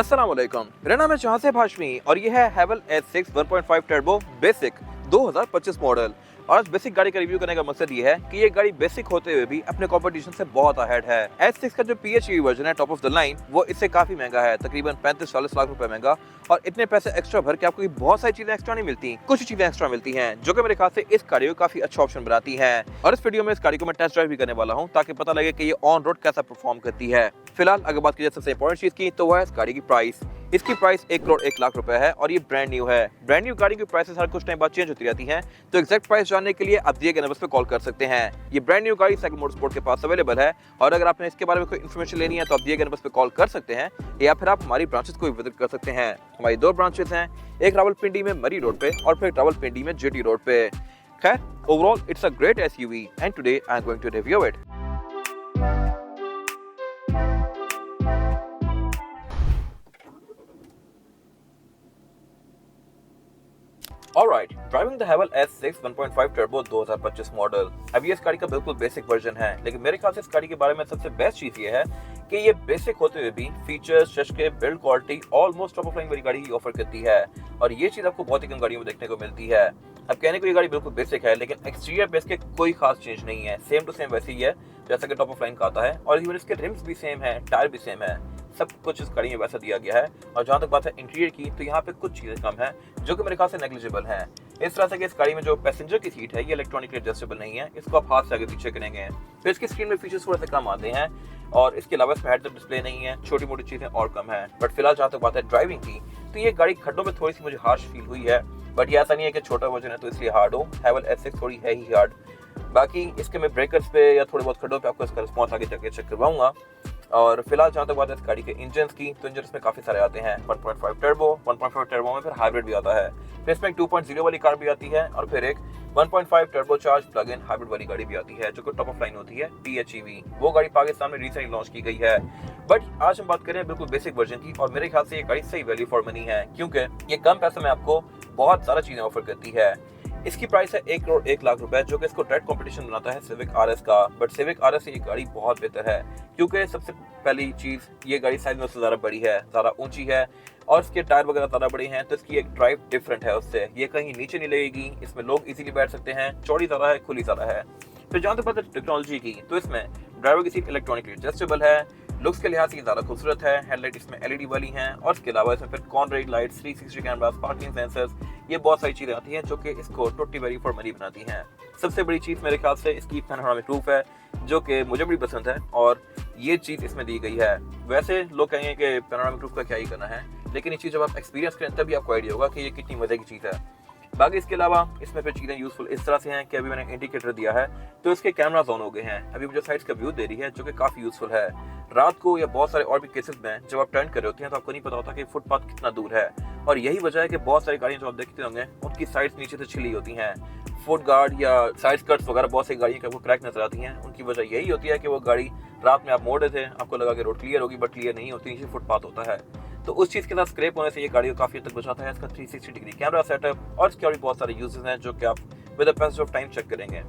अस्सलाम वालेकुम, मेरा नाम है जहां हाशमी और ये है हैवल S6 1.5 टर्बो बेसिक 2025 मॉडल। और आज बेसिक गाड़ी का रिव्यू करने का मकसद ये है कि ये गाड़ी बेसिक होते हुए भी अपने कंपटीशन से बहुत अहेड है। S6 का जो PHEV वर्जन है टॉप ऑफ द लाइन, वो इससे काफी महंगा है, तकरीबन 35-40 लाख रुपए महंगा। और इतने पैसे एक्स्ट्रा भर के आपको बहुत सारी चीजें एक्स्ट्रा नहीं मिलती, कुछ चीजें एक्स्ट्रा मिलती हैं, जो कि मेरे ख्याल से इस गाड़ी को काफी अच्छा ऑप्शन बनाती है। और इस वीडियो में इस गाड़ी को मैं टेस्ट ड्राइव भी करने वाला हूँ ताकि पता लगे कि ये ऑन रोड कैसा परफॉर्म करती है। फिलहाल अगर बात की जाए सबसे इंपॉर्टेंट चीज की, तो वह है इस गाड़ी की प्राइस। इसकी प्राइस 1 करोड़ 1 लाख रुपए है और ये ब्रांड न्यू है। ब्रांड न्यू गाड़ी की प्राइसेस हर कुछ टाइम बाद चेंज होती रहती हैं, तो एग्जैक्ट प्राइस जानने के लिए आप दिए गए नंबर पे कॉल कर सकते हैं। ये ब्रांड न्यू गाड़ी साइकिल मोटरस्पोर्ट के पास अवेलेबल है और अगर आपने इसके बारे में कोई इन्फॉर्मेशन लेनी है तो आप दिए गए नंबर पे कॉल कर सकते हैं या फिर आप हमारी ब्रांचेस को विजिट कर सकते हैं। हमारी 2 ब्रांचेस हैं, एक रावलपिंडी में मरी रोड पे और फिर रावलपिंडी में जेटी रोड पे। खैर, overall it's a great SUV and today I am going to review it. Alright, driving the Haval S6 1.5 turbo 2025 model. अब ये इस गाड़ी का बिल्कुल बेसिक वर्जन है, लेकिन मेरे ख्याल से इस गाड़ी के बारे में सबसे बेस्ट चीज ये है कि ये बेसिक होते हुए भी फीचर्स, चश्के, build quality almost top of line वाली गाड़ी ही ऑफर करती है। और ये चीज आपको बहुत ही कम गाड़ियों में देखने को मिलती है। अब कहने को ये गाड़ी बिल्कुल बेसिक है, लेकिन एक्सटीरियर बेस के कोई खास चेंज नहीं है, सेम टू सेम वैसे ही है जैसा कि टॉप ऑफ लाइन का आता है। और इवन इसके रिम्स भी सेम है, टायर भी सेम है, सब कुछ इस गाड़ी में वैसा दिया गया है। और जहाँ तक बात है इंटीरियर की, तो यहाँ पे कुछ चीजें कम है जो कि मेरे ख्याल से नेग्लिजिबल है। इस तरह से कि इस गाड़ी में जो पैसेंजर की सीट है ये इलेक्ट्रॉनिकली एडजस्टेबल नहीं है, इसको आप हाथ से आगे पीछे करेंगे तो इसकी स्क्रीन में फीचर्स थोड़े से कम आते हैं। और इसके अलावा इसमें हेड अप डिस्प्ले नहीं है, छोटी मोटी चीजें और कम है। बट फिलहाल जहाँ तक बात है ड्राइविंग की, तो ये गाड़ी खड्डों में थोड़ी सी मुझे हार्श फील हुई है। बट ये ऐसा नहीं है कि छोटा वर्जन है तो इसलिए हार्ड हो, हैवल S6 थोड़ी है ही हार्ड। बाकी इसके मैं ब्रेकर्स पे या थोड़े बहुत खड्डों पे आपको इसका रिस्पॉन्स आगे जाके चेक करवाऊंगा। और फिलहाल जहाँ तक बात है इस गाड़ी के इंजन की, तो इंजन इसमें काफी सारे आते हैं। 1.5 टर्बो में फिर हाइब्रिड भी आता है, फिर इसमें एक 2.0 वाली कार भी आती है और फिर एक 1.5 turbo charge plug in hybrid वाली गाड़ी भी आती है जो कि टॉप ऑफ लाइन होती है PHEV। वो गाड़ी पाकिस्तान में रिसेंटली लॉन्च की गई है। बट आज हम बात करें बिल्कुल बेसिक वर्जन की, और मेरे ख्याल से ये गाड़ी सही वैल्यू फॉर मनी है, क्योंकि ये कम पैसे में आपको बहुत सारा चीजें ऑफर करती है। इसकी प्राइस है 1 करोड़ 1 लाख रुपए, जो कि इसको डायरेक्ट कंपटीशन बनाता है सिविक RS का। बट सिविक RS से ये गाड़ी बहुत बेहतर है, क्योंकि सबसे पहली चीज ये गाड़ी साइज में उससे ज्यादा बड़ी है, ज्यादा ऊंची है और इसके टायर वगैरह ज्यादा बड़े हैं, तो इसकी एक ड्राइव डिफरेंट है उससे। ये कहीं नीचे नहीं लगेगी, इसमें लोग इजीली बैठ सकते हैं, चौड़ी ज्यादा है, खुली ज्यादा है। फिर जहाँ तक बात है टेक्नोलॉजी की, तो इसमें ड्राइवर की सीट इलेक्ट्रॉनिकली एडजस्टेबल है, लुक्स के लिहाज से ज्यादा खूबसूरत है, हेडलाइट इसमें LED वाली हैं और इसके अलावा इसमें फिर corner lights, 360 cameras, parking sensors, ये बहुत सारी चीजें आती हैं जो कि इसको टोटली वैल्यू फॉर मनी बनाती हैं। सबसे बड़ी चीज मेरे ख्याल से इसकी पैनोरामिक रूफ है, जो कि मुझे बड़ी पसंद है और ये चीज इसमें दी गई है। वैसे लोग कहेंगे कि पैनोरामिक रूफ का क्या ही करना है, लेकिन ये चीज जब आप एक्सपीरियंस करें तभी आपको आइडिया होगा कि ये कितनी मजे की चीज है। बाकी इसके अलावा इसमें फिर चीजें यूजफुल इस तरह से हैं कि अभी मैंने इंडिकेटर दिया है तो इसके कैमरास ऑन हो गए हैं, अभी मुझे साइड्स का व्यू दे रही है, जो कि काफी यूजफुल है। रात को या बहुत सारे और भी केसेस में जब आप टर्न कर रहे होते हैं तो आपको नहीं पता होता कि फुटपाथ कितना दूर है, और यही वजह है कि बहुत सारी गाड़ियां जो आप देखते होंगे उनकी साइड्स नीचे से छिली होती हैं। फुट गार्ड या साइड स्कर्ट्स वगैरह बहुत सी गाड़ियां आपको क्रैक नजर आती हैं, उनकी वजह यही होती है कि वो गाड़ी रात में आप मोड़ रहे थे, आपको लगा कि रोड क्लियर होगी, बट क्लियर नहीं होती, नीचे फुटपाथ होता है। तो उस चीज के साथ स्क्रैप होने से ये गाड़ी को काफी हद तक बचाता है। इसका 360 डिग्री कैमरा सेटअप और इसके और भी बहुत सारे यूजेस हैं जो कि आप with the passage of time check करेंगे।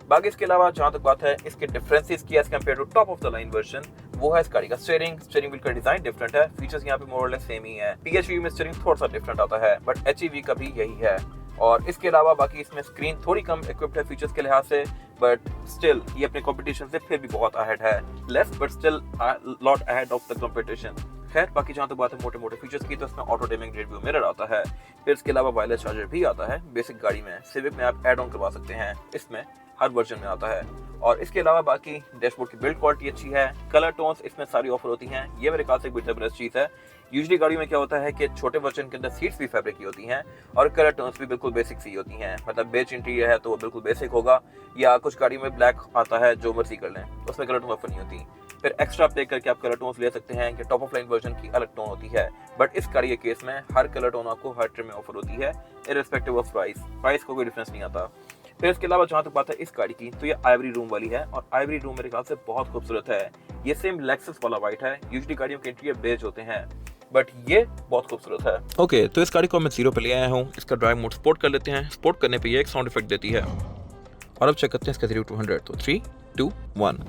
बाकी इसके अलावा जहाँ तक बात है इसके डिफरेंसेस की as compare to top of the line version, वो है इस गाड़ी का स्टीयरिंग व्हील का डिजाइन डिफरेंट है, फीचर्स यहाँ पे मोर और लेस सेम ही है। PHEV में स्टीयरिंग थोड़ा सा डिफरेंट आता है, बट HEV का भी यही है। और इसके अलावा बाकी इसमें स्क्रीन थोड़ी कम इक्विप्ड है फीचर्स के लिहाज से, बट स्टिल ये अपने कंपटीशन से फिर भी बहुत अहेड है, less but still lot ahead of the competition. खैर, बाकी जहाँ तक बात है मोटे मोटे फीचर्स की, तो इसमें auto dimming red view mirror आता है, फिर इसके अलावा वायरलेस चार्जर भी आता है। बेसिक गाड़ी में सिविक में आप एड ऑन करवा सकते हैं, इसमें हर वर्जन में आता है। और इसके अलावा बाकी डैशबोर्ड की बिल्ड क्वालिटी अच्छी है, कलर टोन्स इसमें सारी ऑफर होती हैं, ये मेरे ख्याल से एक जबरदस्त चीज है। यूजुअली गाड़ी में क्या होता है कि छोटे वर्जन के अंदर सीट्स भी फैब्रिक की होती हैं और कलर टोन्स भी बिल्कुल बेसिक सी होती हैं, मतलब बेज इंटीरियर है तो वो बिल्कुल बेसिक होगा, या कुछ गाड़ी में ब्लैक आता है जो मर्जी कर लें, उसमें कलर टोन ऑफर नहीं होती। फिर एक्स्ट्रा पे करके आप कलर टोन्स ले सकते हैं कि टॉप ऑफ लाइन वर्जन की अलग टोन होती है, बट इस गाड़ी के केस में हर कलर टोन आपको हर ट्रिम में ऑफर होती है, इररिस्पेक्टिव ऑफ प्राइस को कोई डिफरेंस नहीं आता। फिर इसके अलावा जहाँ तक बात है इस गाड़ी की, तो ये आइवरी रूम वाली है और आइवरी रूम मेरे ख्याल से बहुत खूबसूरत है। ये सेम लेक्सस वाला व्हाइट है, यूजुअली गाड़ियों के इंटीरियर बेज होते हैं, बट ये बहुत खूबसूरत है। ओके, तो इस गाड़ी को मैं 0 पे ले आया हूँ। इसका ड्राइव मोड स्पोर्ट कर लेते हैं। स्पोर्ट करने पे ये एक साउंड इफेक्ट देती है और अब चेक करते हैं इसका 0 to 100। तो 3, 2, 1।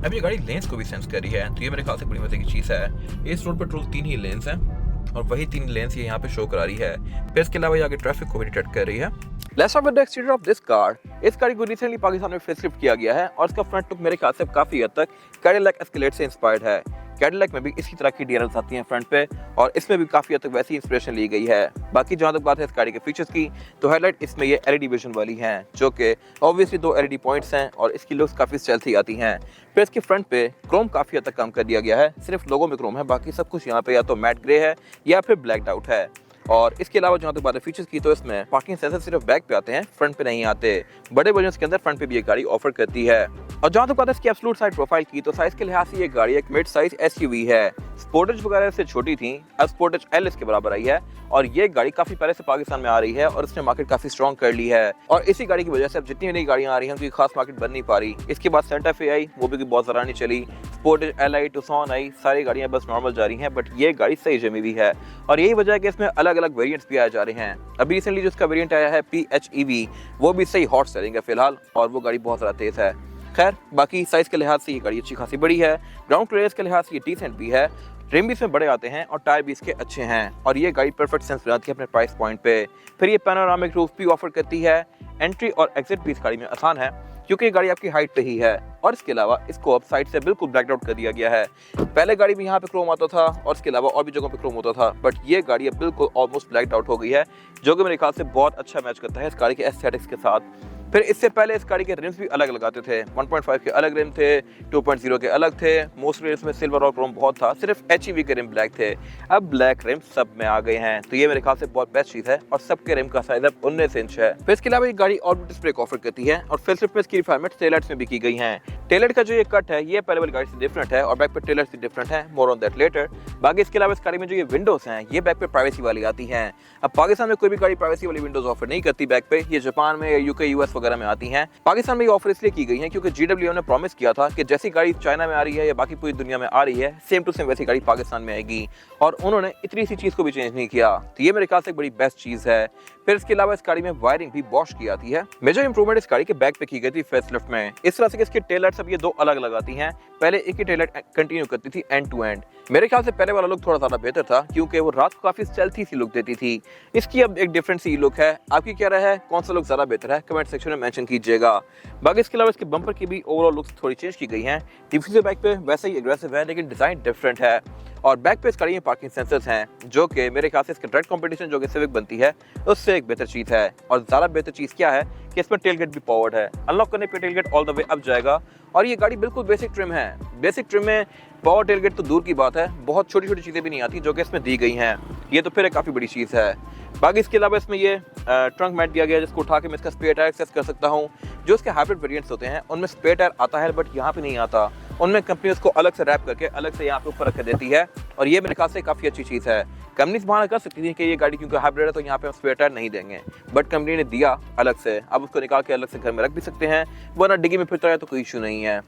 अब ये गाड़ी लेन्स को भी सेंस कर रही है, तो ये मेरे ख्याल से बड़ी मजे की चीज़ है। इस रोड पर टोटल 3 ही लेन्स हैं और वही 3 लेन्स ये यहाँ पे शो करा रही है। फिर इसके अलावा ये आगे ट्रैफिक को भी डिटेक्ट कर रही है। Let's talk about the exterior of this car. इस गाड़ी को रिसेंटली पाकिस्तान में फेसलिफ्ट किया गया है और इसका फ्रंट लुक मेरे ख्याल से काफी हद तक कैडिलैक एस्केलेड से इंस्पायर्ड है। कैडिलैक में भी इसी तरह की डीआरएल्स आती हैं फ्रंट पे और इसमें भी काफी हद तक वैसी इंस्पिरेशन ली गई है। बाकी जहां तक बात है इस गाड़ी के फीचर्स की, तो हेडलाइट इसमें ये एलईडी विजन वाली हैं, जो कि ऑब्वियसली 2 एलईडी पॉइंट्स हैं और इसकी लुक्स काफी स्टाइलिश आती हैं। फिर इसके फ्रंट पे क्रोम काफी हद तक कम कर दिया गया है, सिर्फ लोगो में क्रोम है, बाकी सब कुछ यहाँ पे या तो मैट ग्रे है या फिर ब्लैक्ड आउट है। और इसके अलावा जहाँ तक बात है फीचर्स की, तो इसमें पार्किंग सेंसर सिर्फ बैक पे आते हैं, फ्रंट पे नहीं आते। बड़े वर्जन के अंदर फ्रंट पे भी ये गाड़ी ऑफर करती है। और जहाँ तक बात है इसकी एब्सोल्यूट साइड प्रोफाइल की, तो साइज के लिहाज से ये गाड़ी एक मिड साइज एसयूवी है। स्पोर्टेज वगैरह से छोटी थी, अब स्पोर्टेज एल इसके बराबर आई है और ये गाड़ी काफी पहले से पाकिस्तान में आ रही है और इसने मार्केट काफी स्ट्रॉन्ग कर ली है। और इसी गाड़ी की वजह से अब जितनी नई गाड़ियां आ रही हैं उनकी खास मार्केट बन नहीं पा रही। इसके बाद सेंटा फे आई, वो भी बहुत ज़रा नहीं चली। स्पोर्टेज एल आई, टुक्सन आई, सारी गाड़ियां बस नॉर्मल जा रही हैं, बट ये गाड़ी सही जमी हुई है और यही वजह है कि इसमें अलग अलग वेरिएंट्स भी आए जा रहे हैं। अभी रिसेंटली जो इसका वेरिएंट आया है PHEV, वो भी सही हॉट सेलिंग है फिलहाल और वो गाड़ी बहुत ज़्यादा तेज है। खैर, बाकी साइज के लिहाज से ये गाड़ी अच्छी खासी बड़ी है, ग्राउंड क्लियरेंस के लिहाज से ये डिसेंट भी है, रिम भी इसमें बड़े आते हैं और टायर भी इसके अच्छे हैं और ये गाड़ी परफेक्ट सेंस बनाती है अपने प्राइस पॉइंट पे। फिर ये पैनोरामिक रूफ भी ऑफर करती है। एंट्री और एग्जिट भी इस गाड़ी में आसान है क्योंकि ये गाड़ी आपकी हाइट पे ही है और इसके अलावा इसको अब साइड से बिल्कुल ब्लैक आउट कर दिया गया है। पहले गाड़ी में यहाँ पे क्रोम आता था और इसके अलावा और भी जगहों पे क्रोम होता था, बट ये गाड़ी अब बिल्कुल ऑलमोस्ट ब्लैक आउट हो गई है, जो कि मेरे ख्याल से बहुत अच्छा मैच करता है इस गाड़ी के एस्थेटिक्स के साथ। फिर इससे पहले इस गाड़ी के रिम्स भी अलग लगाते थे, 1.5 के अलग रिम थे, 2.0 के अलग थे। मोस्ट रिम्स में सिल्वर और क्रोम बहुत था, सिर्फ HEV के रिम ब्लैक थे। अब ब्लैक रिम सब में आ गए हैं, तो ये मेरे ख्याल से बहुत बेस्ट चीज है और सबके रिम का साइज अब 19 इंच है। फिर इसके अलावा ये गाड़ी ऑटो डिस्प्ले ऑफर करती है और फेसलिफ्ट में इसकी रिफाइनमेंट टेललाइट्स में भी की गई हैं। टेललाइट का जो ये कट है ये पहले वाली गाड़ी से डिफरेंट है और बैक पे टेललाइट्स भी डिफरेंट है, मोर ऑन दैट लेटर। बाकी इसके अलावा इस गाड़ी में जो ये विंडोज हैं ये बैक पे प्राइवेसी वाली आती हैं। अब पाकिस्तान में कोई भी गाड़ी प्राइवेसी वाली विंडोज ऑफर नहीं करती बैक पे, ये जापान में, यूके, US वगैरह में आती हैं। पाकिस्तान में ये ऑफर इसलिए की गई है क्योंकि GWM ने प्रॉमिस किया था कि जैसी गाड़ी चाइना में आ रही है या बाकी पूरी दुनिया में आ रही है, सेम टू सेम वैसी गाड़ी पाकिस्तान में आएगी और उन्होंने इतनी सी चीज को भी चेंज नहीं किया, तो ये मेरे ख्याल से एक बड़ी बेस्ट चीज है। फिर इसके अलावा इस गाड़ी में वायरिंग भी बॉश की आती है। मेजर इंप्रूवमेंट इस गाड़ी के बैक पे की गई थी फेसलिफ्ट में, इस तरह से कि इसकी टेल लाइट्स अब ये 2 अलग लगाती हैं। पहले एक ही टेल लाइट कंटिन्यू करती थी एंड टू एंड। मेरे ख्याल से पहले वाला लुक थोड़ा ज्यादा बेहतर था क्योंकि वो रात को काफी स्टेल्थी सी लुक देती थी। इसकी अब एक डिफरेंट सी लुक है। आपकी क्या राय है, कौन सा लुक ज्यादा बेहतर है, कमेंट सेक्शन में मेंशन कीजिएगा। बाकी इसके अलावा इसके बम्पर की भी ओवरऑल लुक्स थोड़ी चेंज की गई हैं। डिफ्यूजर बैक पे वैसे ही एग्रेसिव है लेकिन डिजाइन डिफरेंट है और बैक पे इस गाड़ी में पार्किंग सेंसर्स हैं, जो कि मेरे ख्याल से इसके डायरेक्ट कंपटीशन जो कि सिविक बनती है उससे एक बेहतर चीज है। और ज्यादा बेहतर चीज क्या है कि इसमें टेलगेट भी पावर्ड है, अनलॉक करने पे tailgate all the way up जाएगा और ये गाड़ी बिल्कुल बेसिक ट्रिम है। बेसिक ट्रिम में पावर टेलगेट तो दूर की बात है, बहुत छोटी छोटी चीजें भी नहीं आती जो कि इसमें दी गई हैं, ये तो फिर एक काफी बड़ी चीज है। बाकी इसके अलावा इसमें ये ट्रंक मैट दिया गया है जिसको उठा के मैं इसका स्पेयर टायर एक्सेस कर सकता हूँ। जो इसके हाइब्रिड वेरिएंट्स होते हैं उनमें स्पेयर टायर आता है बट यहाँ पे नहीं आता, उनमें कंपनी उसको अलग से रैप करके अलग से यहाँ पे ऊपर रख देती है और ये मेरे ख्याल से काफी अच्छी चीज है। कंपनी बहाना कर सकती थी कि ये गाड़ी क्योंकि हाइब्रिड है तो यहाँ पे हम स्पेयर टायर नहीं देंगे, बट कंपनी ने दिया अलग से, अब उसको निकाल के अलग से घर में रख भी सकते हैं, वरना डिग्गी में फिरता है तो कोई इशू नहीं है।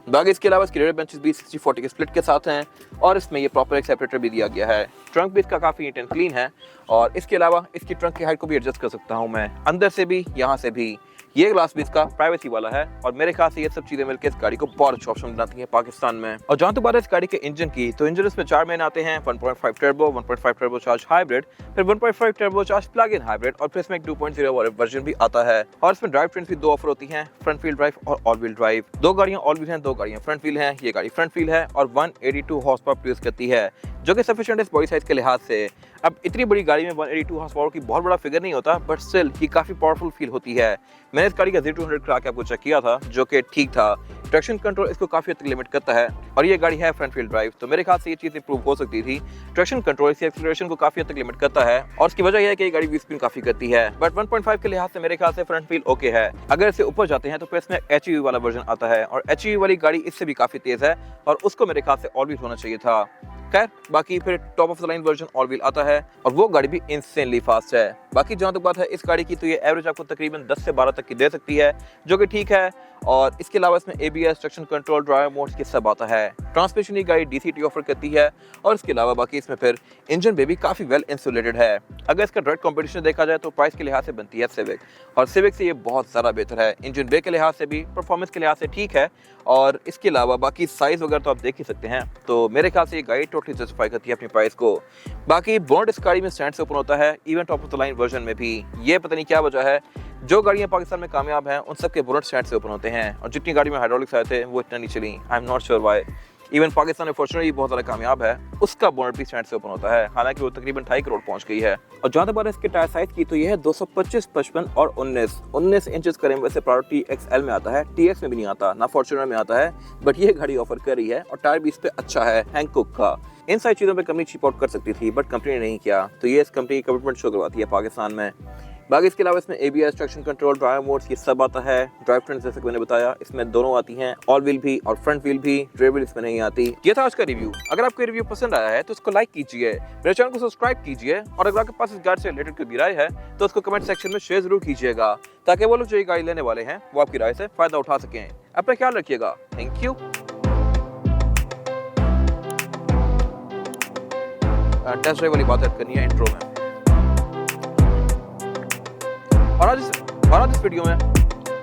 बाकी इसके अलावा इसके रेयर बेंचेस भी 60-40 के स्प्लिट के साथ हैं और इसमें ये प्रॉपर एक सेपरेटर भी दिया गया है। ट्रंक भी इसका काफ़ी नीट एंड क्लीन है और इसके अलावा इसकी ट्रंक की हाइट को भी एडजस्ट कर सकता हूँ मैं, अंदर से भी यहाँ से भी। ये ग्लास भी इसका प्राइवेसी वाला है और मेरे ख्याल से ये सब चीजें मिलकर इस गाड़ी को बहुत अच्छा ऑप्शन बनाती हैं पाकिस्तान में। और जहाँ तक बात है इस गाड़ी के इंजन की, तो इंजन इसमें 4 मेन आते हैं, 1.5 टर्बो, 1.5 टर्बो चार्ज हाइब्रिड, फिर 1.5 turbo charge plug in hybrid और फिर इसमें एक 2.0 वर्जन भी आता है। और इसमें ड्राइव ट्रेन भी 2 ऑफर होती हैं, फ्रंट व्हील ड्राइव और ऑल व्हील ड्राइव। 2 गाड़ियां ऑल व्हील हैं, 2 गाड़ियां फ्रंट व्हील हैं। ये गाड़ी फ्रंट व्हील है और 182 हॉर्स पावर प्रोड्यूस करती है, जो कि सफिशिएंट है इस बॉडी साइज के लिहाज से। अब इतनी बड़ी गाड़ी में 182 हॉर्स पावर की बहुत बड़ा फिगर नहीं होता, बट स्टिल ये काफी पावरफुल फील होती है। मैंने इस गाड़ी का 0 to 100 करा के आपको चेक किया था, जो कि ठीक था। ट्रैक्शन कंट्रोल इसको काफी हद तक लिमिट करता है और ये गाड़ी है फ्रंट व्हील ड्राइव, तो मेरे ख्याल से ये चीज इंप्रूव हो सकती थी। ट्रैक्शन कंट्रोल इसकी एक्सीलरेशन को काफी हद तक लिमिट करता है और इसकी वजह यह है कि ये गाड़ी व्हील स्पिन काफी करती है, बट 1.5 के लिहाज से मेरे ख्याल से फ्रंट व्हील ओके है। अगर इसे ऊपर जाते हैं तो फिर इसमें HEV वाला वर्जन आता है और HEV वाली गाड़ी इससे भी काफी तेज है और उसको मेरे ख्याल से ऑल व्हील होना चाहिए था। खैर, बाकी फिर top of the line version all wheel आता है और वो गाड़ी भी इंसेनली फास्ट है। बाकी जहां तक बात है इस गाड़ी की, तो ये एवरेज आपको तकरीबन 10 से 12 तक की दे सकती है, जो कि ठीक है। और इसके अलावा इसमें ABS, traction control, drive modes के सब आता है। ट्रांसमिशन की गाड़ी DCT ऑफर करती है और इसके अलावा बाकी इसमें फिर इंजन भी काफ़ी वेल इंसुलेटेड है। अगर इसका डायरेक्ट कंपटीशन देखा जाए तो प्राइस के लिहाज से बनती है सिविक, और सिविक से ये बहुत ज़्यादा बेहतर है। इंजन बे के लिहाज से भी, परफॉर्मेंस के लिहाज से ठीक है, और इसके अलावा बाकी साइज़ वगैरह तो आप देख ही सकते हैं। तो मेरे ख्याल से ये गाड़ी टोटली जस्टिफाई करती है अपनी प्राइस को। बाकी बोनट इस गाड़ी में स्टैंड से ओपन होता है, even top of the line version में भी। ये पता नहीं क्या वजह है, जो गाड़ियाँ पाकिस्तान में कामयाब हैं उन सब के बोनट स्टैंड से ओपन होते हैं, और जितनी गाड़ी में हाइड्रोलिक्स आए थे वो इतना नहीं चली। I am not sure why. Even Pakistan में फॉर्च्यूनर भी बहुत ज़्यादा कामयाब है, उसका बोनट भी स्टैंड से ओपन होता है, हालांकि वो तकरीबन 2.5 करोड़ पहुंच गई है। और जहाँ तक बात है इसके टायर साइज की, तो ये है 225, 55 और 19 इंचेस का रिम। वैसे प्रायोरिटी XL में आता है, TX में भी नहीं आता, ना फॉर्च्यूनर में आता है, बट ये गाड़ी ऑफर कर रही है और टायर भी इस पे अच्छा है, हैंकॉक का। इन सारी चीज़ों पे कंपनी चिप आउट कर सकती थी, बट कंपनी ने नहीं किया, तो ये इस कंपनी की कमिटमेंट शो करवाती है पाकिस्तान में। बाकी इसके अलावा इसमें ABS, traction control, drive modes ये सब आता है। ड्राइव ट्रेन जैसे कि मैंने बताया इसमें दोनों आती हैं, ऑल व्हील भी और फ्रंट व्हील भी। रेयर व्हील इसमें नहीं आती। ये था आज का रिव्यू। अगर आपको रिव्यू पसंद आया है तो इसको लाइक कीजिए, मेरे चैनल को सब्सक्राइब कीजिए, और अगर आपके पास इस गाड़ी से रिलेटेड कोई भी राय है तो उसको कमेंट सेक्शन में शेयर जरूर कीजिएगा, ताकि वो लोग जो ये गाड़ी लेने वाले हैं वो आपकी राय से फायदा उठा सकें। अपना ख्याल रखिएगा। Thank you. टेस्ट ड्राइव वाली बात करनी है इंट्रो में, और आज इस वीडियो में